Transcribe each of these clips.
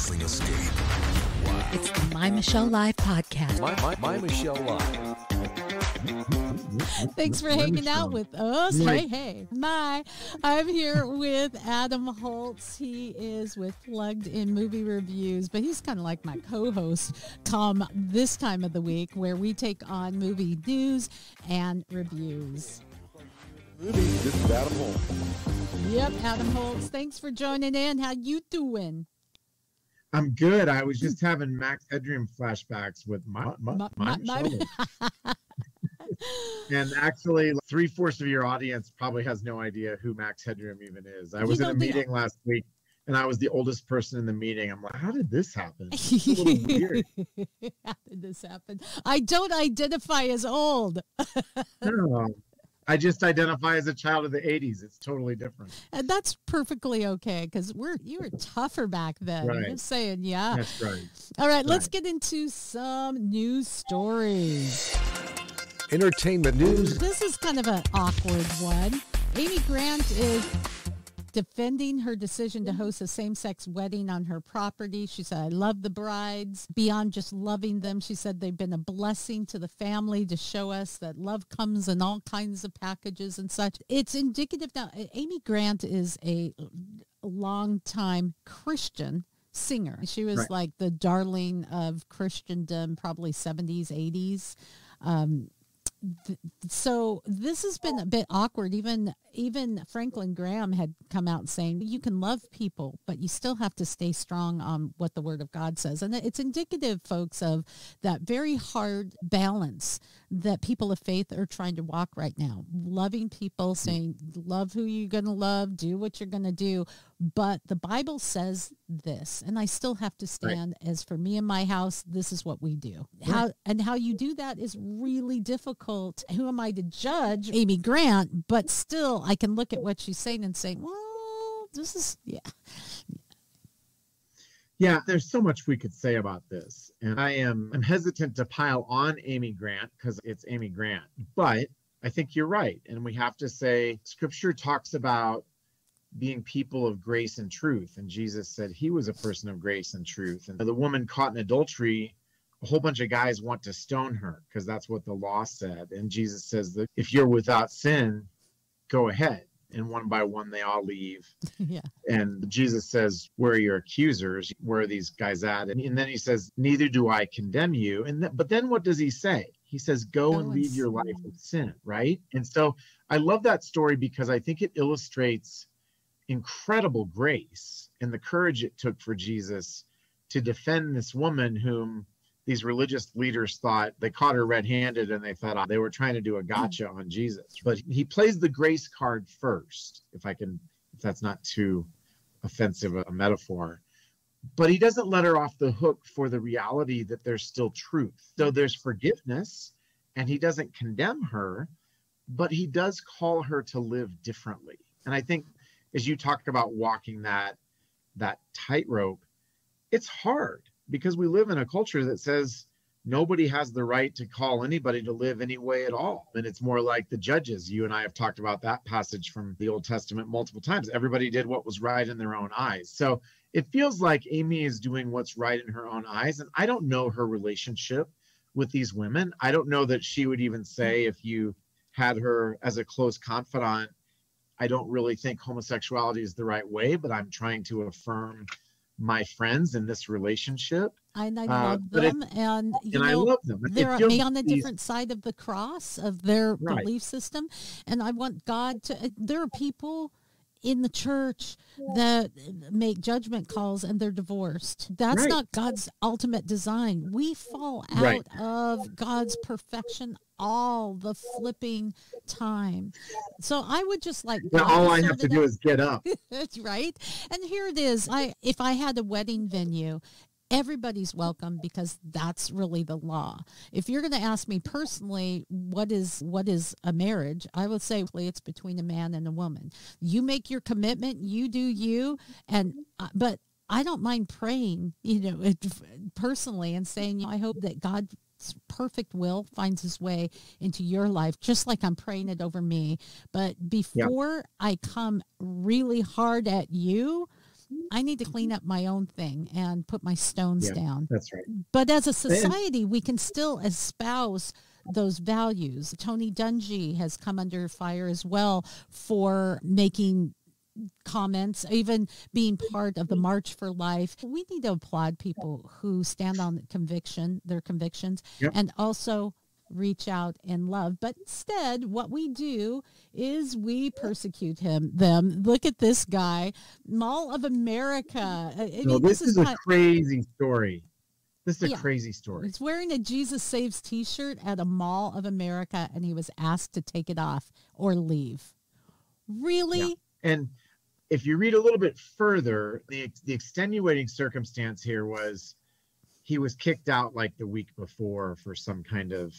wrestling escape. Wow. It's the My Michelle Live podcast. My Michelle Live. Thanks for hanging out with us. Hey. I'm here with Adam Holtz. He is with Plugged In Movie Reviews, but he's kind of like my co-host come this time of the week where we take on movie news and reviews. This is Adam Holtz. Yep, Adam Holtz. Thanks for joining in. How you doing? I'm good. I was just having Max Headroom flashbacks with my shoulder. And actually, 3/4 of your audience probably has no idea who Max Headroom even is. I was in a meeting last week, and I was the oldest person in the meeting. I'm like, how did this happen? It's a little weird. How did this happen? I don't identify as old. No, I just identify as a child of the 80s. It's totally different. And that's perfectly okay, because you were tougher back then. Right. You're saying, yeah. That's right. All right, let's get into some news stories. Entertainment news. This is kind of an awkward one. Amy Grant is defending her decision to host a same-sex wedding on her property. She said, I love the brides. Beyond just loving them, she said they've been a blessing to the family to show us that love comes in all kinds of packages and such. It's indicative. Now, Amy Grant is a longtime Christian singer. She was like the darling of Christendom, probably 70s, 80s. So this has been a bit awkward. Even Franklin Graham had come out saying you can love people, but you still have to stay strong on what the Word of God says. And it's indicative, folks, of that very hard balance that people of faith are trying to walk right now. Loving people, saying love who you're going to love, do what you're going to do. But the Bible says this, and I still have to stand as for me and my house, this is what we do. How you do that is really difficult. Who am I to judge Amy Grant? But still, I can look at what she's saying and say, well, this is, Yeah, there's so much we could say about this. And I'm hesitant to pile on Amy Grant because it's Amy Grant. But I think you're right. And we have to say, Scripture talks about being people of grace and truth. And Jesus said he was a person of grace and truth. And the woman caught in adultery, a whole bunch of guys want to stone her because that's what the law said. And Jesus says that if you're without sin, go ahead. And one by one, they all leave. Yeah. And Jesus says, where are your accusers? Where are these guys at? And then he says, neither do I condemn you. But then what does he say? He says, go and lead your life with sin, right? And so I love that story because I think it illustrates incredible grace and the courage it took for Jesus to defend this woman whom these religious leaders thought they caught her red-handed and they thought they were trying to do a gotcha on Jesus. But he plays the grace card first, if that's not too offensive a metaphor. But he doesn't let her off the hook for the reality that there's still truth. So there's forgiveness, and he doesn't condemn her, but he does call her to live differently. And I think as you talk about walking that tightrope, it's hard because we live in a culture that says nobody has the right to call anybody to live any way at all. And it's more like the judges. You and I have talked about that passage from the Old Testament multiple times. Everybody did what was right in their own eyes. So it feels like Amy is doing what's right in her own eyes. And I don't know her relationship with these women. I don't know that she would even say, if you had her as a close confidant, I don't really think homosexuality is the right way, but I'm trying to affirm my friends in this relationship. And I love them. And I love them. They're on a different side of the cross of their belief system. And I want God to, there are people in the church that make judgment calls and they're divorced. That's not God's ultimate design. We fall out of God's perfection all the flipping time. So I would just like, all I have to do is get up. That's right. And here it is. If I had a wedding venue, everybody's welcome because that's really the law. If you're going to ask me personally, what is a marriage? I would say it's between a man and a woman. You make your commitment, you do you, but I don't mind praying, personally and saying, I hope that God's perfect will finds his way into your life, just like I'm praying it over me. But before I come really hard at you, I need to clean up my own thing and put my stones down. That's right. But as a society, we can still espouse those values. Tony Dungy has come under fire as well for making comments, even being part of the March for Life. We need to applaud people who stand on their convictions, and also reach out and love. But instead, what we do is we persecute them. Look at this guy, Mall of America. This is a crazy story. This is a crazy story. He's wearing a Jesus Saves t-shirt at a Mall of America, and he was asked to take it off or leave. Really? Yeah. And if you read a little bit further, the extenuating circumstance here was he was kicked out like the week before for some kind of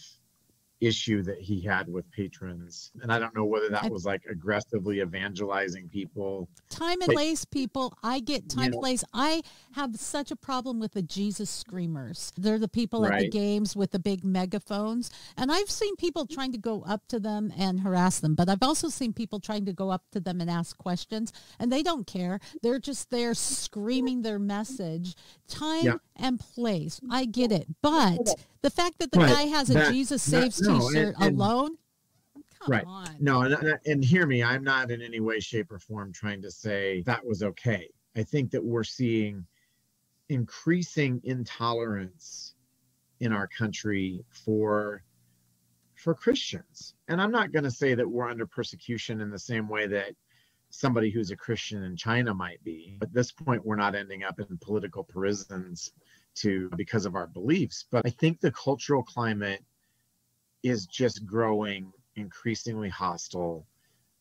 issue that he had with patrons. And I don't know whether that was like aggressively evangelizing people. Time and place people. I get time and place. I have such a problem with the Jesus screamers. They're the people at the games with the big megaphones. And I've seen people trying to go up to them and harass them. But I've also seen people trying to go up to them and ask questions. And they don't care. They're just there screaming their message. Time and place. I get it. But the fact that the guy has a Jesus Saves t-shirt alone, come on. No, and hear me, I'm not in any way, shape, or form trying to say that was okay. I think that we're seeing increasing intolerance in our country for Christians. And I'm not going to say that we're under persecution in the same way that somebody who's a Christian in China might be. At this point, we're not ending up in political prisons because of our beliefs. But I think the cultural climate is just growing increasingly hostile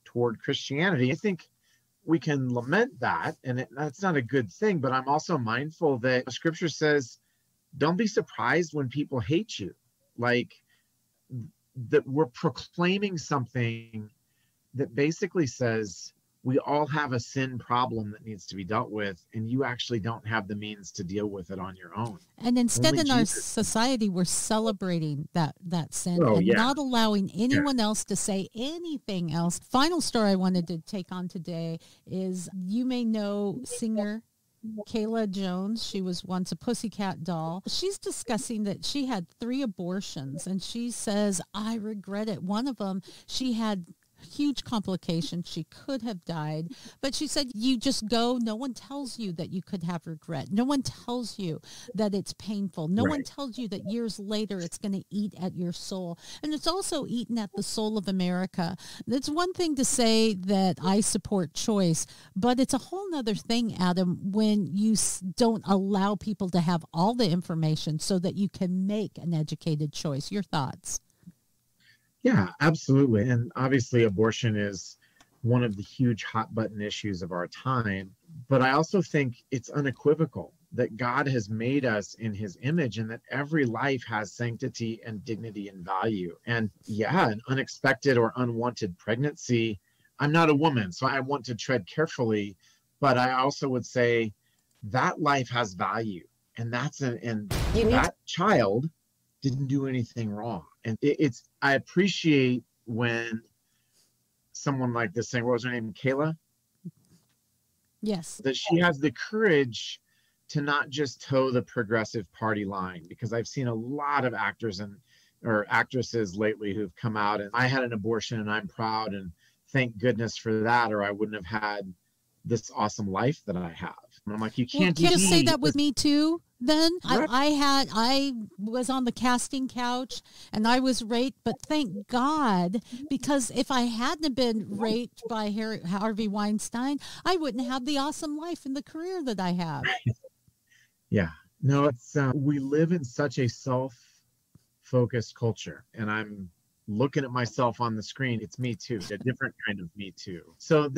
toward Christianity. I think we can lament that, and that's not a good thing, but I'm also mindful that Scripture says, don't be surprised when people hate you. Like, that we're proclaiming something that basically says, we all have a sin problem that needs to be dealt with, and you actually don't have the means to deal with it on your own. And instead, in our society, we're celebrating that sin and not allowing anyone else to say anything else. Final story I wanted to take on today is, you may know singer Kayla Jones. She was once a pussycat doll. She's discussing that she had 3 abortions, and she says, I regret it. One of them, she had huge complications. She could have died, but she said, you just go. No one tells you that you could have regret. No one tells you that it's painful. No one tells you that years later it's going to eat at your soul. And it's also eaten at the soul of America. It's one thing to say that I support choice, but it's a whole nother thing, Adam, when you don't allow people to have all the information so that you can make an educated choice. Your thoughts? Yeah, absolutely. And obviously abortion is one of the huge hot button issues of our time. But I also think it's unequivocal that God has made us in his image, and that every life has sanctity and dignity and value. And an unexpected or unwanted pregnancy, I'm not a woman, so I want to tread carefully, but I also would say that life has value, and that child didn't do anything wrong. And I appreciate when someone like this saying, what was her name, Kayla? Yes. That she has the courage to not just toe the progressive party line, because I've seen a lot of actors or actresses lately who've come out and, I had an abortion and I'm proud and thank goodness for that, or I wouldn't have had this awesome life that I have. And I'm like, you can't just say that with me too. Then I was on the casting couch and I was raped, but thank God, because if I hadn't been raped by Harvey Weinstein, I wouldn't have the awesome life and the career that I have. Yeah, no, it's we live in such a self-focused culture, and I'm looking at myself on the screen. It's me too, a different kind of me too. So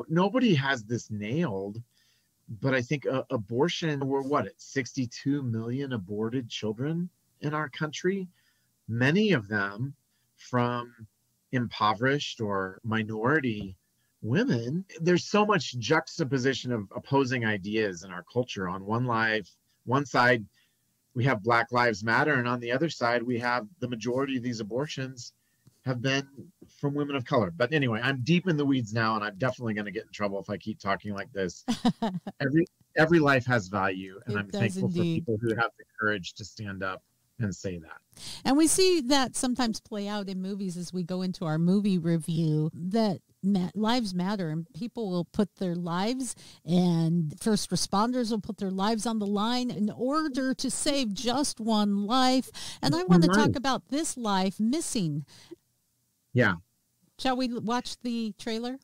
nobody has this nailed. But I think abortion, we're at 62 million aborted children in our country, many of them from impoverished or minority women. There's so much juxtaposition of opposing ideas in our culture. On one side, we have Black Lives Matter, and on the other side, we have the majority of these abortions have been from women of color. But anyway, I'm deep in the weeds now, and I'm definitely going to get in trouble if I keep talking like this. Every life has value, and I'm thankful for people who have the courage to stand up and say that. And we see that sometimes play out in movies as we go into our movie review, that lives matter, and people will put their lives, and first responders will put their lives on the line in order to save just one life. And I want to talk about this life missing. Yeah. Shall we watch the trailer?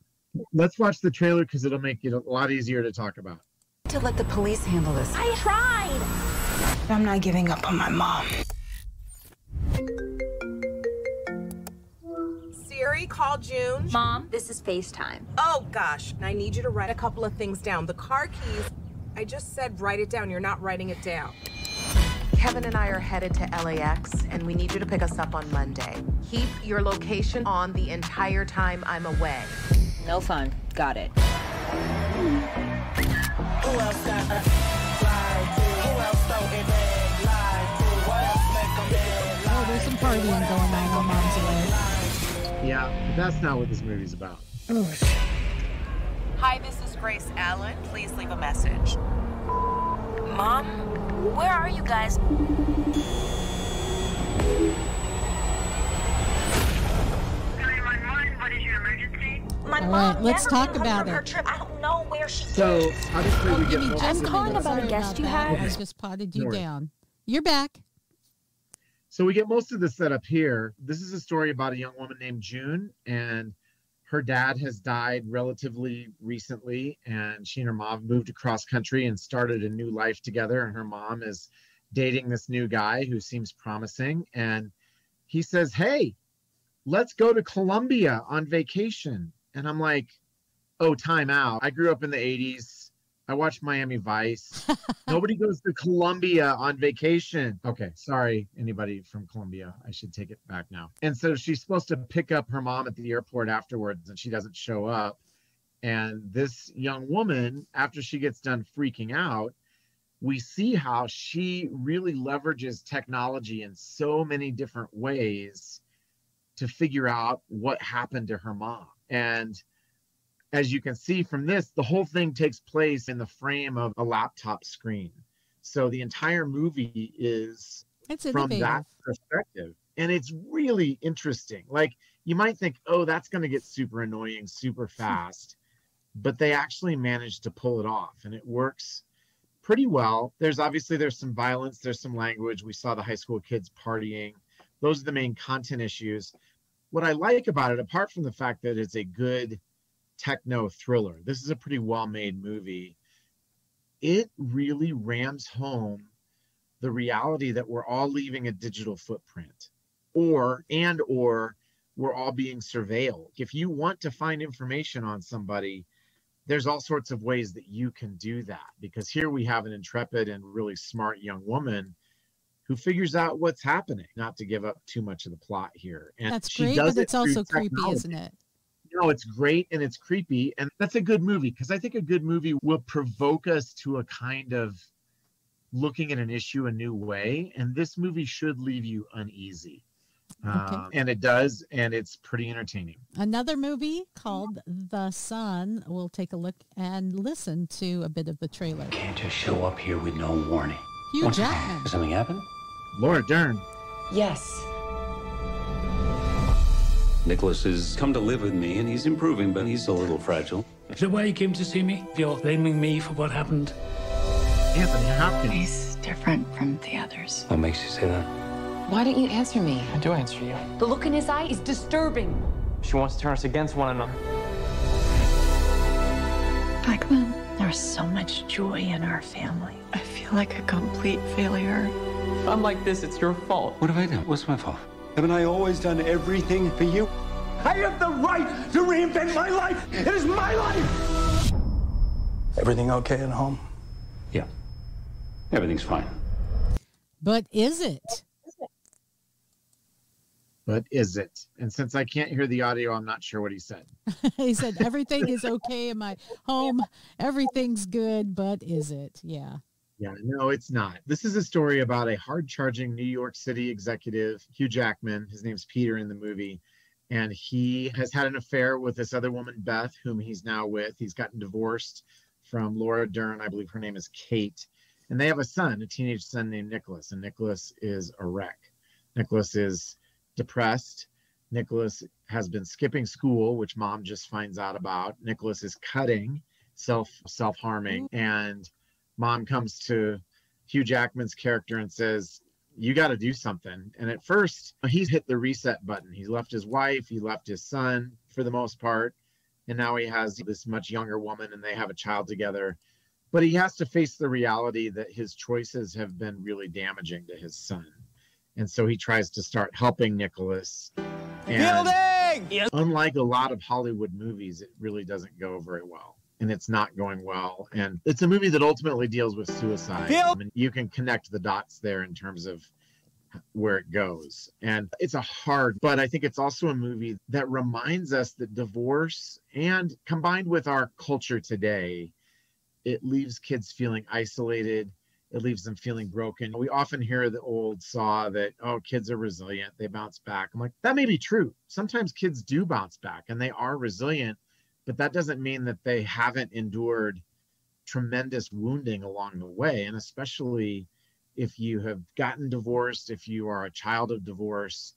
Let's watch the trailer because it'll make it a lot easier to talk about. To let the police handle this. I tried. I'm not giving up on my mom. Siri, call June. Mom, this is FaceTime. Oh, gosh. I need you to write a couple of things down. The car keys, I just said write it down. You're not writing it down. Kevin and I are headed to LAX, and we need you to pick us up on Monday. Keep your location on the entire time I'm away. No fun. Got it. Oh, there's some partying going on while Mom's away. Yeah, but that's not what this movie's about. Hi, this is Grace Allen. Please leave a message. Mom, where are you guys? 911, what is your emergency? My All mom right, let's never talk returned about from her it. trip. I don't know where she So obviously we get Just calling about a sorry guest you that. had. I just potted you No worries. down. You're back. So we get most of the setup here. This is a story about a young woman named June, and her dad has died relatively recently, and she and her mom moved across country and started a new life together. And her mom is dating this new guy who seems promising. And he says, hey, let's go to Colombia on vacation. And I'm like, oh, time out. I grew up in the 80s. I watched Miami Vice. Nobody goes to Colombia on vacation. Okay, sorry, anybody from Colombia. I should take it back now. And so she's supposed to pick up her mom at the airport afterwards, and she doesn't show up. And this young woman, after she gets done freaking out, we see how she really leverages technology in so many different ways to figure out what happened to her mom. And as you can see from this, the whole thing takes place in the frame of a laptop screen. So the entire movie is from that perspective. And it's really interesting. Like, you might think, oh, that's going to get super annoying super fast. But they actually managed to pull it off. And it works pretty well. There's some violence. There's some language. We saw the high school kids partying. Those are the main content issues. What I like about it, apart from the fact that it's a good techno thriller, this is a pretty well-made movie. It really rams home the reality that we're all leaving a digital footprint, or we're all being surveilled. If you want to find information on somebody, there's all sorts of ways that you can do that, because here we have an intrepid and really smart young woman who figures out what's happening. Not to give up too much of the plot here. And that's great, but it's also creepy, isn't it? No, it's great and it's creepy. And that's a good movie, because I think a good movie will provoke us to a kind of looking at an issue a new way. And this movie should leave you uneasy. Okay. And it does, and it's pretty entertaining. Another movie called The Sun. We'll take a look and listen to a bit of the trailer. Can't just show up here with no warning. Hugh Jackman. Did something happen? Laura Dern. Yes. Nicholas has come to live with me, and he's improving, but he's a little fragile. Is that why you came to see me? You're blaming me for what happened? Anthony Hopkins. He's different from the others. What makes you say that? Why don't you answer me? I do answer you. The look in his eye is disturbing. She wants to turn us against one another. Back then, there was so much joy in our family. I feel like a complete failure. If I'm like this, it's your fault. What have I done? What's my fault? Haven't I always done everything for you? I have the right to reinvent my life. It is my life. Everything okay at home? Yeah. Everything's fine. But is it? But is it? And since I can't hear the audio, I'm not sure what he said. He said, everything is okay in my home. Everything's good, but is it? Yeah. Yeah, no, it's not. This is a story about a hard-charging New York City executive, Hugh Jackman. His name's Peter in the movie. and he has had an affair with this other woman, Beth, whom he's now with. He's gotten divorced from Laura Dern. I believe her name is Kate. And they have a son, a teenage son named Nicholas. And Nicholas is a wreck. Nicholas is depressed. Nicholas has been skipping school, which mom just finds out about. Nicholas is cutting, self-harming. And mom comes to Hugh Jackman's character and says, you got to do something. And at first, he's hit the reset button. He left his wife. He left his son for the most part. And now he has this much younger woman and they have a child together. But he has to face the reality that his choices have been really damaging to his son. And so he tries to start helping Nicholas. And unlike a lot of Hollywood movies, it really doesn't go very well. And it's not going well. And it's a movie that ultimately deals with suicide. I mean, you can connect the dots there in terms of where it goes. And it's but I think it's also a movie that reminds us that divorce, and combined with our culture today, it leaves kids feeling isolated. It leaves them feeling broken. We often hear the old saw that, oh, kids are resilient, they bounce back. I'm like, that may be true. Sometimes kids do bounce back and they are resilient, but that doesn't mean that they haven't endured tremendous wounding along the way. And especially if you have gotten divorced, if you are a child of divorce,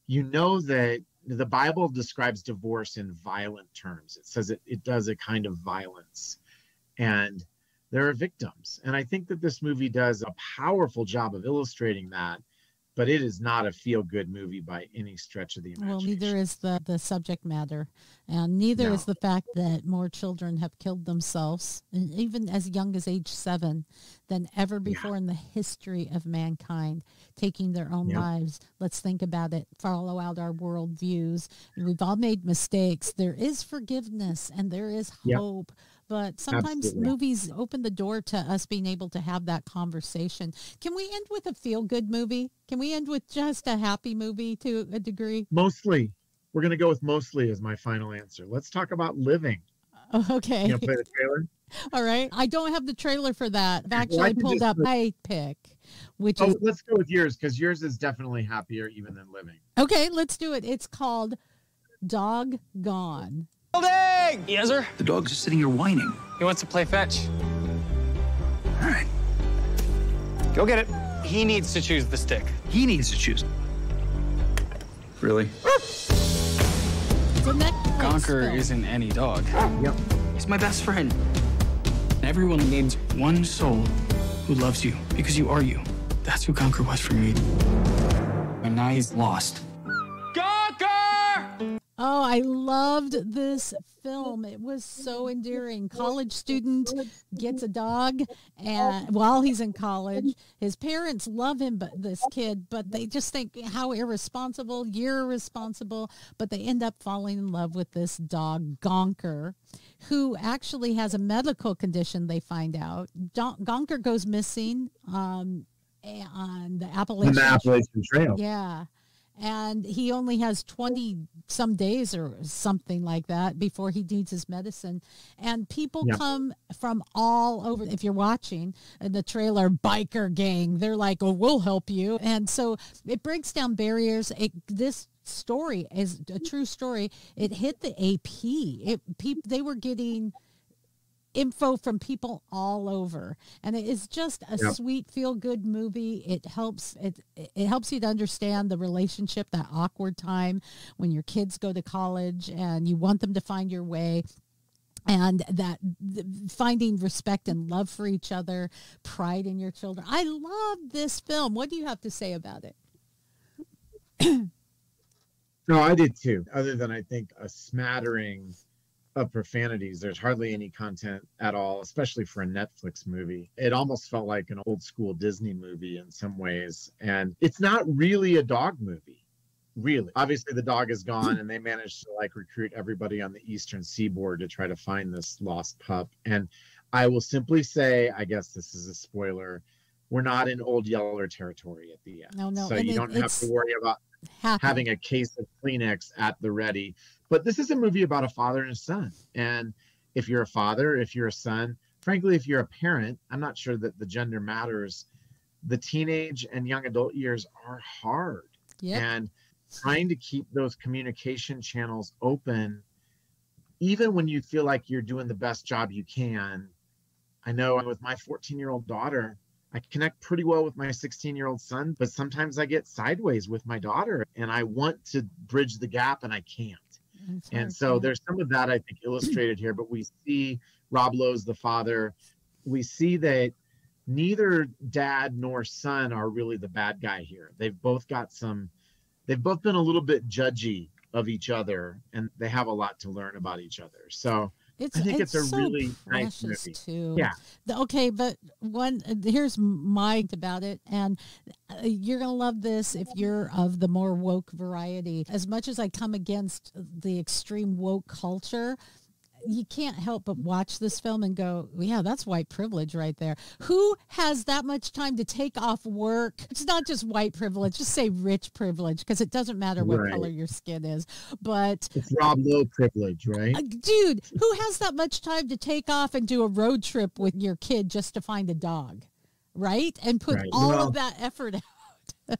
you know that the Bible describes divorce in violent terms. It says it does a kind of violence. And there are victims. And I think that this movie does a powerful job of illustrating that, but it is not a feel-good movie by any stretch of the imagination. Well, neither is the subject matter, and neither is the fact that more children have killed themselves, and even as young as age 7, than ever before in the history of mankind, taking their own lives. Let's think about it, follow out our worldviews. We've all made mistakes. There is forgiveness and there is hope. But sometimes movies open the door to us being able to have that conversation. Can we end with a feel-good movie? Can we end with just a happy movie to a degree? Mostly. We're going to go with mostly as my final answer. Let's talk about Living. Okay. You going to play the trailer? All right. I don't have the trailer for that. I've actually pulled up my pick, which is... Let's go with yours, because yours is definitely happier even than Living. Okay, let's do it. It's called Doggone. Building! Yes, sir? The dog's just sitting here whining. He wants to play fetch. All right. Go get it. He needs to choose the stick. He needs to choose. Really? Gonker isn't any dog. Yep. He's my best friend. Everyone needs one soul who loves you because you are you. That's who Gonker was for me. And now he's lost. Gonker! Oh, I loved this film. It was so endearing. College student gets a dog, and while he's in college, his parents love him, but this kid, but they just think how irresponsible, you're irresponsible, but they end up falling in love with this dog, Gonker, who actually has a medical condition, they find out. Gonker goes missing on the Appalachian Trail. Yeah. And he only has 20 some days or something like that before he needs his medicine. And people come from all over. If you're watching in the trailer, biker gang, they're like, oh, we'll help you. And so it breaks down barriers. This story is a true story. It hit the AP. They were getting info from people all over, and it is just a sweet feel-good movie. It helps you to understand the relationship, that awkward time when your kids go to college and you want them to find your way, and that finding respect and love for each other, pride in your children. I love this film. What do you have to say about it? No, I did too, other than I think a smattering of profanities. There's hardly any content at all, especially for a Netflix movie. It almost felt like an old school Disney movie in some ways. And it's not really a dog movie, really. Obviously the dog is gone and they managed to recruit everybody on the Eastern Seaboard to try to find this lost pup. And I will simply say, I guess this is a spoiler, we're not in Old Yeller territory at the end. No. So you don't have to worry about having a case of Kleenex at the ready. But this is a movie about a father and a son. And if you're a father, if you're a son, frankly, if you're a parent, I'm not sure that the gender matters. The teenage and young adult years are hard. Yep. And trying to keep those communication channels open, even when you feel like you're doing the best job you can. I know with my 14-year-old daughter, I connect pretty well with my 16-year-old son, but sometimes I get sideways with my daughter and I want to bridge the gap and I can't. And so there's some of that, I think, illustrated here, but we see Rob Lowe's the father. We see that neither dad nor son are really the bad guy here. They've both been a little bit judgy of each other, and they have a lot to learn about each other. So I think it's a so really nice precious movie. too. Yeah. Okay, but here's my about it, and you're gonna love this if you're of the more woke variety. As much as I come against the extreme woke culture, you can't help but watch this film and go, yeah, that's white privilege right there. Who has that much time to take off work? It's not just white privilege, just say rich privilege, because it doesn't matter what color your skin is. But it's Rob Lowe privilege, right? Dude, who has that much time to take off and do a road trip with your kid just to find a dog, right? And put all of that effort out.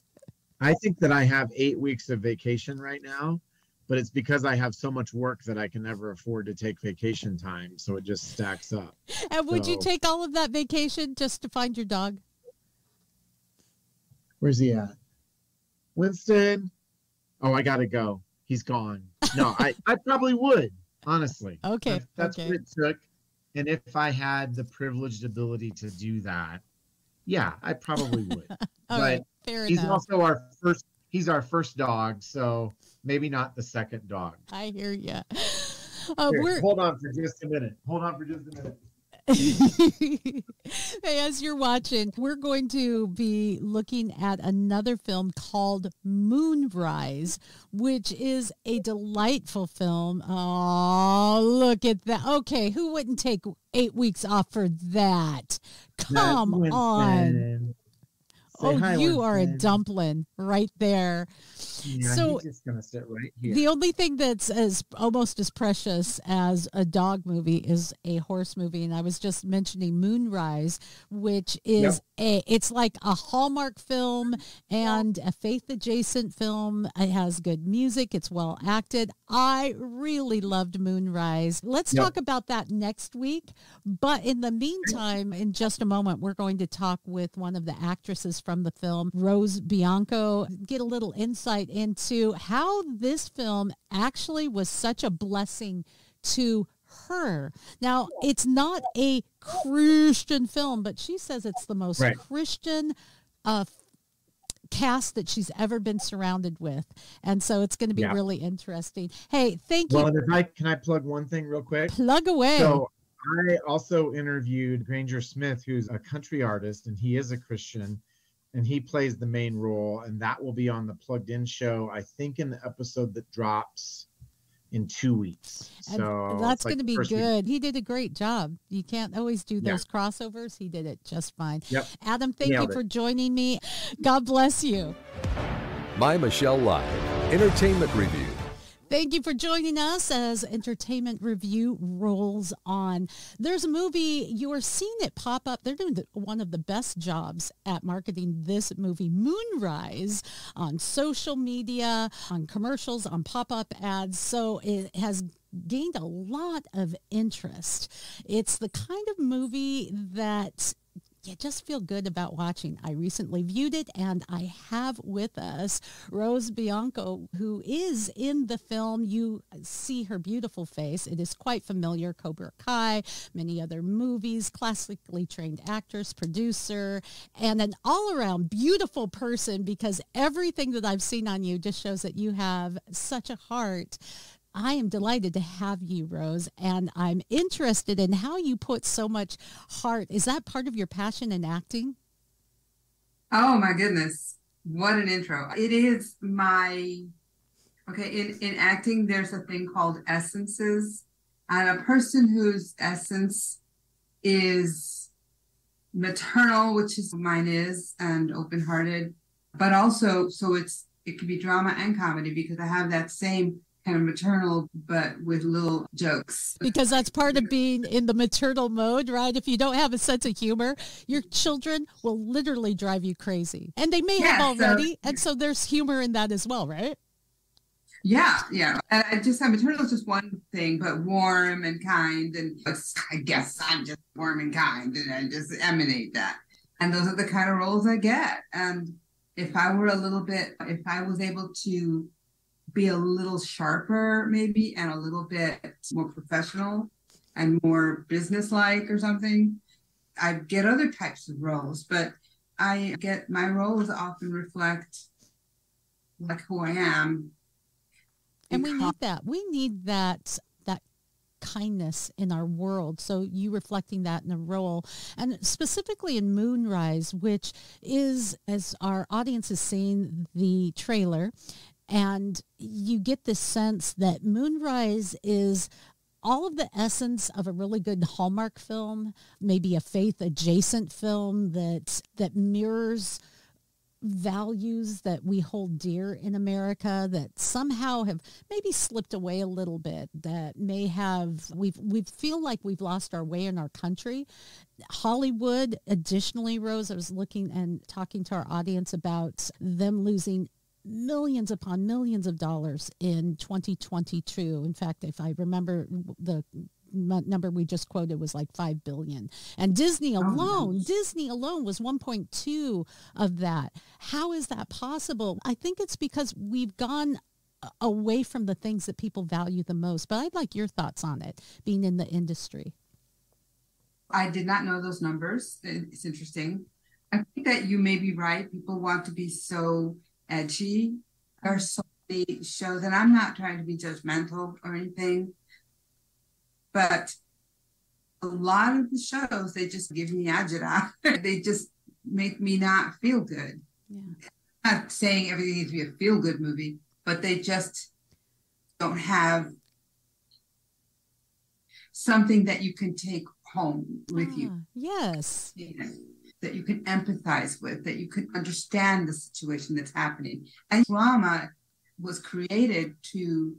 I think that I have 8 weeks of vacation right now, but it's because I have so much work that I can never afford to take vacation time. So it just stacks up. And would you take all of that vacation just to find your dog? Where's he at? Winston. Oh, I got to go. He's gone. No, I probably would, honestly. Okay. That's what it took. And if I had the privileged ability to do that, yeah, I probably would. All right, fair he's enough. also he's our first dog, so maybe not the second dog. I hear you. Hold on for just a minute. Hey, as you're watching, we're going to be looking at another film called Moonrise, which is a delightful film. Oh, look at that. Okay, who wouldn't take 8 weeks off for that? Come on. Say hi, you are a Winston. dumpling right there. Yeah, so he's just gonna sit right here. the only thing that's almost as precious as a dog movie is a horse movie, and I was just mentioning Moonrise, which is it's like a Hallmark film and a faith adjacent film. It has good music. It's well acted. I really loved Moonrise. Let's talk about that next week. But in the meantime, in just a moment, we're going to talk with one of the actresses from the film, Rose Bianco, get a little insight into how this film actually was such a blessing to her. Now, it's not a Christian film, but she says it's the most Christian cast that she's ever been surrounded with. And so it's going to be really interesting. Hey, thank you. Well, can I plug one thing real quick? Plug away. So I also interviewed Granger Smith, who's a country artist, and he is a Christian, and he plays the main role, and that will be on the Plugged In show, I think, in the episode that drops in 2 weeks. So and that's going to be good. He did a great job. You can't always do those crossovers. He did it just fine. Yep. Adam, thank you for joining me. God bless you. My Michelle Live Entertainment Review. Thank you for joining us as Entertainment Review rolls on. There's a movie, you are seeing it pop up. They're doing one of the best jobs at marketing this movie, Moonrise, on social media, on commercials, on pop-up ads. So it has gained a lot of interest. It's the kind of movie that you just feel good about watching. I recently viewed it, and I have with us Rose Bianco, who is in the film. You see her beautiful face. It is quite familiar. Cobra Kai, many other movies, classically trained actress, producer, and an all-around beautiful person, because everything that I've seen on you just shows that you have such a heart. I am delighted to have you, Rose, and I'm interested in how you put so much heart. Is that part of your passion in acting? Oh, my goodness. What an intro. It is in acting, there's a thing called essences, and a person whose essence is maternal, which is mine is, and open-hearted, but also, it can be drama and comedy, because I have that same kind of maternal, but with little jokes. Because that's part of being in the maternal mode, right? If you don't have a sense of humor, your children will literally drive you crazy. And they may have already. And so there's humor in that as well, right? Yeah, yeah. And maternal is just one thing, but warm and kind. And I guess I'm just warm and kind, and I just emanate that. And those are the kind of roles I get. And if I was able to be a little sharper, maybe, and a little bit more professional and more businesslike or something, I get other types of roles. But my roles often reflect like who I am. And we need that. We need that kindness in our world. So you reflecting that in a role, and specifically in Moonrise, which is, as our audience is seeing the trailer, and you get this sense that Moonrise is all of the essence of a really good Hallmark film, maybe a faith adjacent film that mirrors values that we hold dear in America that somehow have maybe slipped away a little bit, that may have, we feel like we've lost our way in our country. Hollywood, additionally, Rose, I was looking and talking to our audience about them losing millions upon millions of dollars in 2022. In fact, if I remember, the number we just quoted was like 5 billion, and Disney alone was 1.2 of that. How is that possible? I think it's because we've gone away from the things that people value the most. But I'd like your thoughts on it, being in the industry. I did not know those numbers. It's interesting. I think that you may be right. People want to be so edgy. There are so many shows, and I'm not trying to be judgmental or anything, but a lot of the shows, they just give me agita. They just make me not feel good. Yeah. I'm not saying everything needs to be a feel-good movie, but they just don't have something that you can take home with you. Yes. That you can empathize with, that you can understand the situation that's happening. And drama was created to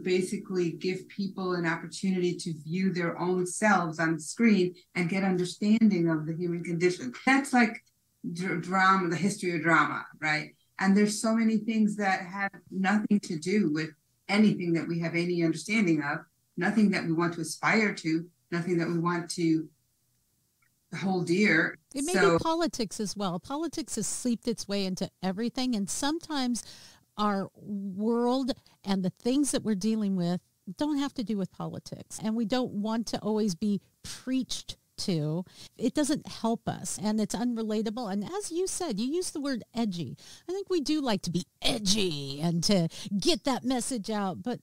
basically give people an opportunity to view their own selves on the screen and get understanding of the human condition. That's like drama, the history of drama, right? And there's so many things that have nothing to do with anything that we have any understanding of, nothing that we want to aspire to, nothing that we want to hold dear. It may be politics as well. Politics has seeped its way into everything, and sometimes our world and the things that we're dealing with don't have to do with politics, and we don't want to always be preached to. It doesn't help us, and it's unrelatable. And as you said, you used the word edgy. I think we do like to be edgy and to get that message out, but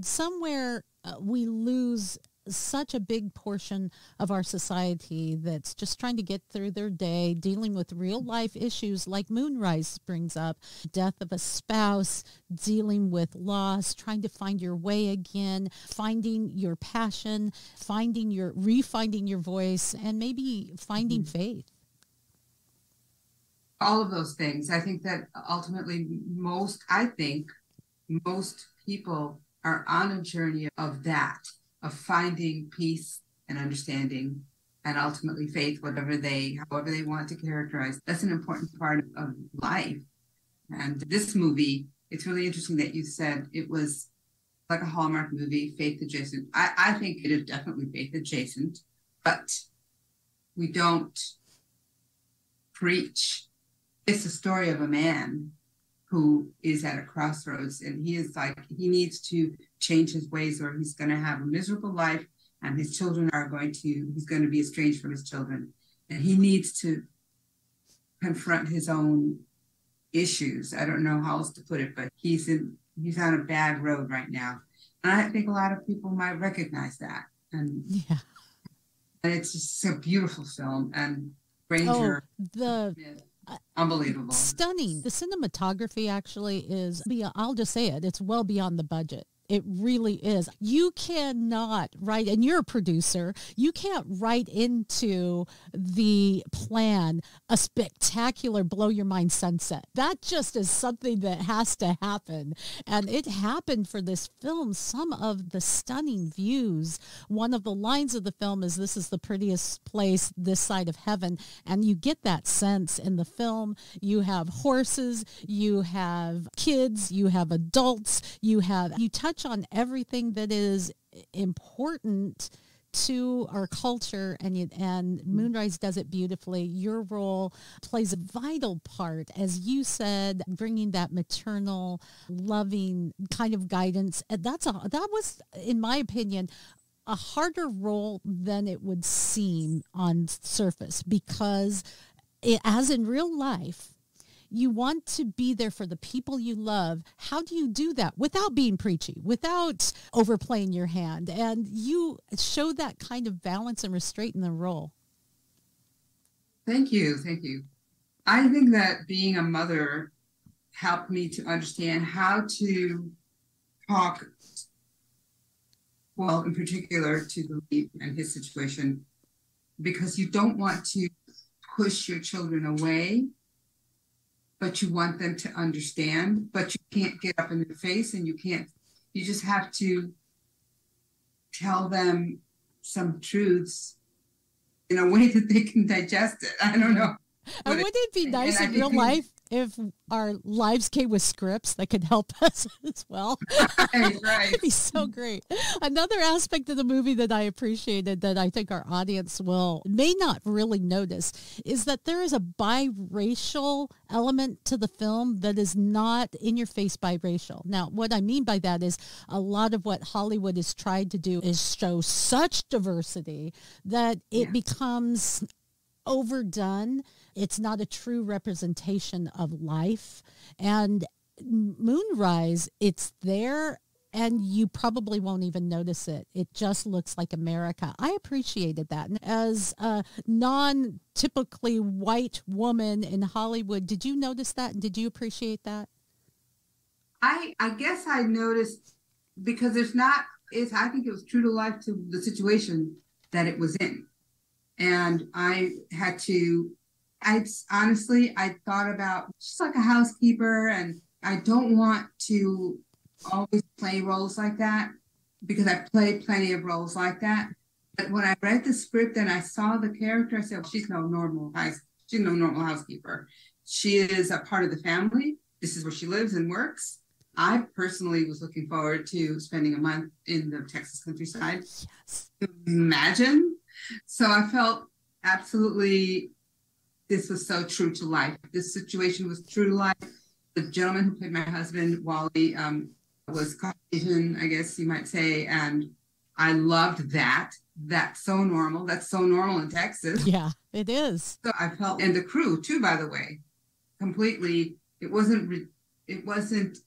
somewhere we lose such a big portion of our society that's just trying to get through their day, dealing with real life issues like Moonrise brings up, death of a spouse, dealing with loss, trying to find your way again, finding your passion, refinding your voice, and maybe finding faith. All of those things. I think that ultimately most people are on a journey of that, of finding peace and understanding and ultimately faith, however they want to characterize. That's an important part of life. And this movie, it's really interesting that you said it was like a Hallmark movie, faith adjacent. I think it is definitely faith adjacent, but we don't preach. It's the story of a man who is at a crossroads, and he needs to change his ways or he's going to have a miserable life, and he's going to be estranged from his children. And he needs to confront his own issues. I don't know how else to put it, but he's on a bad road right now. And I think a lot of people might recognize that. And it's just a beautiful film. And Ranger, unbelievable. Stunning. The cinematography actually is, I'll just say it, it's well beyond the budget. It really is. You cannot write, and you're a producer, you can't write into the plan a spectacular blow your mind sunset. That just is something that has to happen. And it happened for this film. Some of the stunning views. One of the lines of the film is, "This is the prettiest place this side of heaven." And you get that sense in the film. You have horses, you have kids, you have adults, you touch on everything that is important to our culture, and Moonrise does it beautifully. Your role plays a vital part, as you said, bringing that maternal, loving kind of guidance. And that was, in my opinion, a harder role than it would seem on surface, because as in real life, you want to be there for the people you love. How do you do that without being preachy, without overplaying your hand? And you show that kind of balance and restraint in the role. Thank you. Thank you. I think that being a mother helped me to understand how to talk, well, in particular to the lead and his situation, because you don't want to push your children away, but you want them to understand, but you can't get up in their face, and you just have to tell them some truths in a way that they can digest it. I don't know. And wouldn't it be nice in real life if our lives came with scripts that could help us as well? Right. It'd be so great. Another aspect of the movie that I appreciated, that I think our audience may not really notice, is that there is a biracial element to the film that is not in your face biracial. Now, what I mean by that is a lot of what Hollywood has tried to do is show such diversity that it becomes overdone. It's not a true representation of life. And Moonrise, it's there, and you probably won't even notice it. It just looks like America. I appreciated that. And as a non-typically white woman in Hollywood, did you notice that? And did you appreciate that? I guess I noticed, because I think it was true to life, to the situation that it was in. And I thought about just like a housekeeper, and I don't want to always play roles like that, because I played plenty of roles like that. But when I read the script and I saw the character, I said, well, she's no normal housekeeper. She is a part of the family. This is where she lives and works. I personally was looking forward to spending a month in the Texas countryside. Yes. Imagine. So I felt absolutely this was so true to life. This situation was true to life. The gentleman who played my husband, Wally, was Caucasian, I guess you might say. And I loved that. That's so normal. That's so normal in Texas. Yeah, it is. So I felt, and the crew too, by the way, completely, it wasn't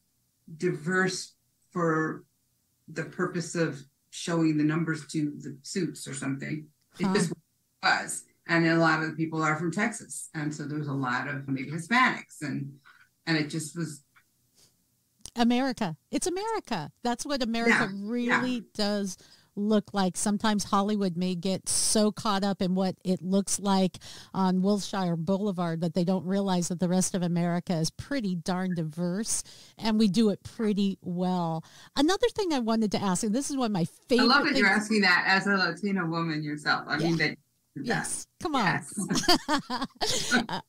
diverse for the purpose of showing the numbers to the suits or something. It just was. And a lot of the people are from Texas. And so there was a lot of maybe Hispanics, and it just was America. It's America. That's what America really does look like. Sometimes Hollywood may get so caught up in what it looks like on Wilshire Boulevard that they don't realize that the rest of America is pretty darn diverse, and we do it pretty well. Another thing I wanted to ask, and this is one of my favorite I love that you're asking that as a Latina woman yourself. I mean, that. Yes, come on. Yes.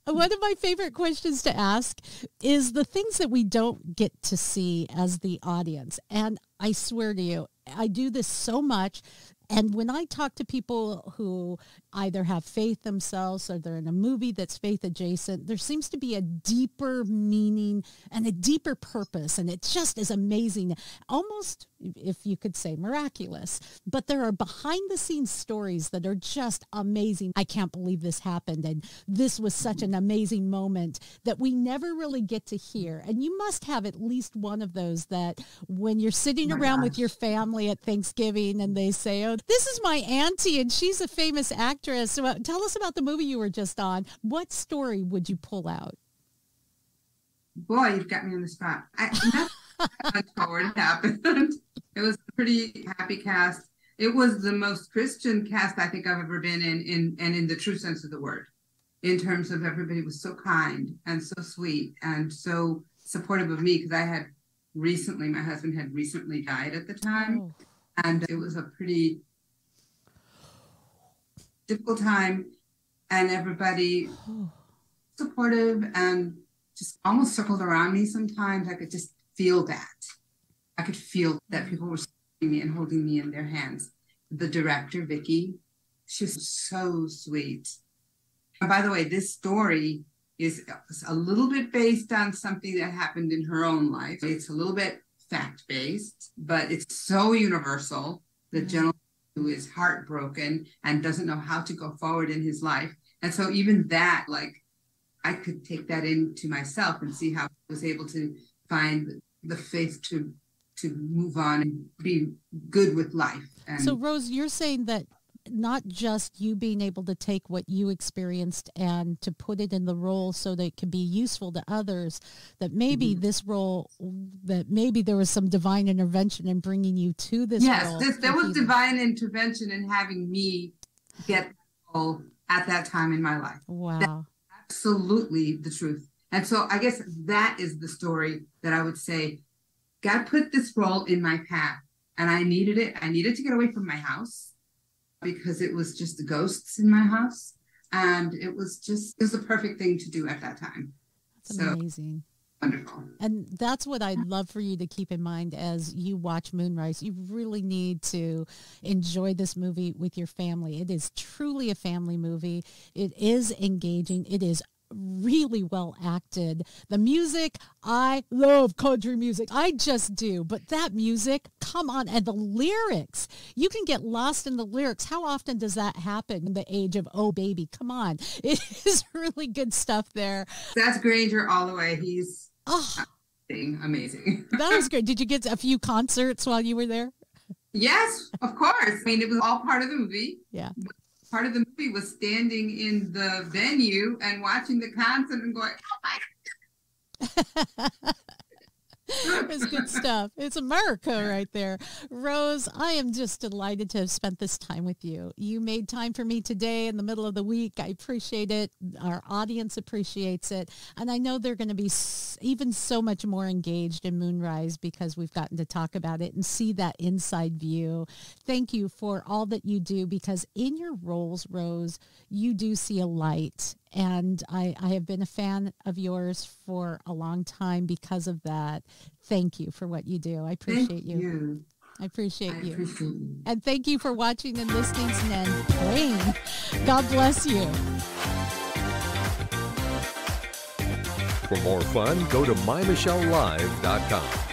One of my favorite questions to ask is the things that we don't get to see as the audience. And I swear to you, I do this so much. And when I talk to people who either have faith themselves or they're in a movie that's faith adjacent, there seems to be a deeper meaning and a deeper purpose. And it just is amazing, almost, if you could say, miraculous. But there are behind the scenes stories that are just amazing. I can't believe this happened. And this was such an amazing moment that we never really get to hear. And you must have at least one of those that when you're sitting around with your family at Thanksgiving and they say, oh, this is my auntie and she's a famous actress. So, tell us about the movie you were just on. What story would you pull out? Boy, you've got me on the spot. untoward happened. It was a pretty happy cast. It was the most Christian cast I think I've ever been in and in the true sense of the word, in terms of everybody was so kind and so sweet and so supportive of me, because my husband had recently died at the time. And it was a pretty difficult time, and everybody supportive and just almost circled around me sometimes. I could just feel that. I could feel that people were supporting me and holding me in their hands. The director, Vicky, she was so sweet. And by the way, this story is a little bit based on something that happened in her own life. It's a little bit fact-based, but it's so universal. The gentleman who is heartbroken and doesn't know how to go forward in his life. And so even that, like, I could take that into myself and see how I was able to find the faith to move on and be good with life. And so Rose, you're saying that not just you being able to take what you experienced and to put it in the role so that it can be useful to others, that maybe this role, that maybe there was some divine intervention in bringing you to this role. Yes, there was divine intervention in having me get the role at that time in my life. Wow. That's absolutely the truth. And so I guess that is the story that I would say, God put this role in my path and I needed it. I needed to get away from my house, because it was just the ghosts in my house. And it was the perfect thing to do at that time. That's amazing. Wonderful. And that's what I'd love for you to keep in mind as you watch Moonrise. You really need to enjoy this movie with your family. It is truly a family movie. It is engaging. It is really well acted. The music, I love country music. I just do. But that music, come on. And the lyrics, you can get lost in the lyrics. How often does that happen in the age of, oh, baby, come on. It is really good stuff there. That's Granger all the way. He's amazing. That was great. Did you get a few concerts while you were there? Yes, of course. I mean, it was all part of the movie. Yeah. Part of the movie was standing in the venue and watching the concert and going, oh my God. It's good stuff. It's America right there. Rose, I am just delighted to have spent this time with you. You made time for me today in the middle of the week. I appreciate it. Our audience appreciates it. And I know they're going to be even so much more engaged in Moonrise because we've gotten to talk about it and see that inside view. Thank you for all that you do, because in your roles, Rose, you do see a light. And I have been a fan of yours for a long time because of that. Thank you for what you do. I appreciate you. I appreciate you. And thank you for watching and listening and praying. God bless you. For more fun, go to mymichellelive.com.